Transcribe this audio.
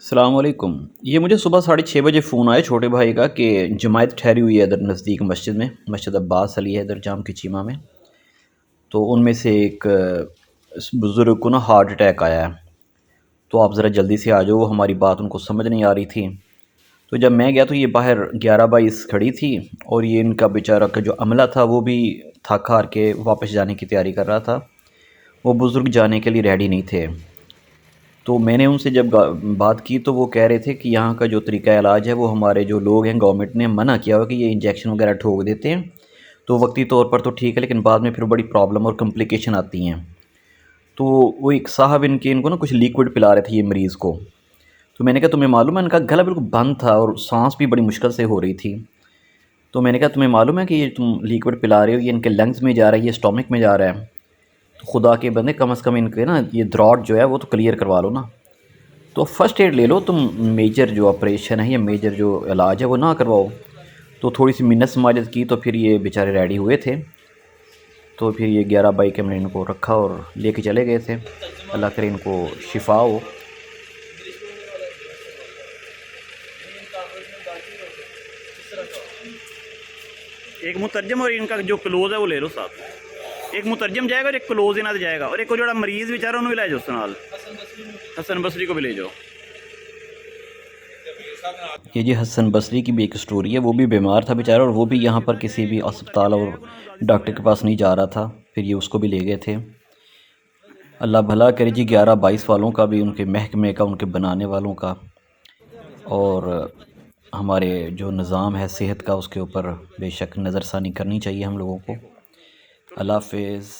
सलामकुम। ये मुझे सुबह 6:30 बजे फ़ोन आया छोटे भाई का कि जमायत ठहरी हुई है इधर नज़दीक मस्जिद में, मस्जिद अब्बास अली है इधर जाम की चीमा में। तो उनमें से एक इस बुज़ुर्ग को ना हार्ट अटैक आया है, तो आप ज़रा जल्दी से आ जाओ। हमारी बात उनको समझ नहीं आ रही थी। तो जब मैं गया तो ये बाहर 11:22 खड़ी थी और ये इनका बेचारा का जो अमला था वो भी थक हार के वापस जाने की तैयारी कर रहा था। वो बुज़ुर्ग जाने के लिए रेडी नहीं थे। तो मैंने उनसे जब बात की तो वो कह रहे थे कि यहाँ का जो तरीका इलाज है वो हमारे जो लोग हैं गवर्नमेंट ने मना किया हुआ कि ये इंजेक्शन वगैरह ठोक देते हैं, तो वक्ती तौर पर तो ठीक है लेकिन बाद में फिर बड़ी प्रॉब्लम और कम्प्लिकेशन आती हैं। तो वो एक साहब इनको ना कुछ लिक्विड पिला रहे थे ये मरीज़ को। तो मैंने कहा तुम्हें मालूम है, इनका गला बिल्कुल बंद था और सांस भी बड़ी मुश्किल से हो रही थी। तो मैंने कहा तुम्हें मालूम है कि ये तुम लिक्विड पिला रहे हो, ये इनके लंग्स में जा रहा है, ये स्टोमक में जा रहा है। तो खुदा के बंदे कम अज़ कम इनके ना ये द्रॉट जो है वो तो क्लियर करवा लो ना। तो फ़र्स्ट एड ले लो तुम, मेजर जो ऑपरेशन है या मेजर जो इलाज है वो ना करवाओ। तो थोड़ी सी मिन्नत समाजत की तो फिर ये बेचारे रेडी हुए थे। तो फिर ये 11 बाइक हमने इनको रखा और लेके चले गए थे। अल्लाह करे इनको शिफा हो। एक मुतरजम और इनका जो क्लोज है वो ले लो साथ। एक मुतरजम जाएगा और एक क्लोज इन्होंने जाएगा, और एक को जो मरीज़ बेचारा उन्होंने भी ले जाओ उस नाल, हसन बसरी को भी ले जाओ। ये जी हसन बसरी की भी एक स्टोरी है। वो भी बीमार था बेचारा और वो भी यहाँ पर किसी भी अस्पताल और डॉक्टर के पास नहीं जा रहा था। फिर ये उसको भी ले गए थे। अल्लाह भला करे जी 11-22 वालों का भी, उनके महकमे का, उनके बनाने वालों का, और हमारे जो निज़ाम है सेहत का उसके ऊपर बेशक नज़रसानी करनी चाहिए हम लोगों को। अल्लाह हाफ़िज़।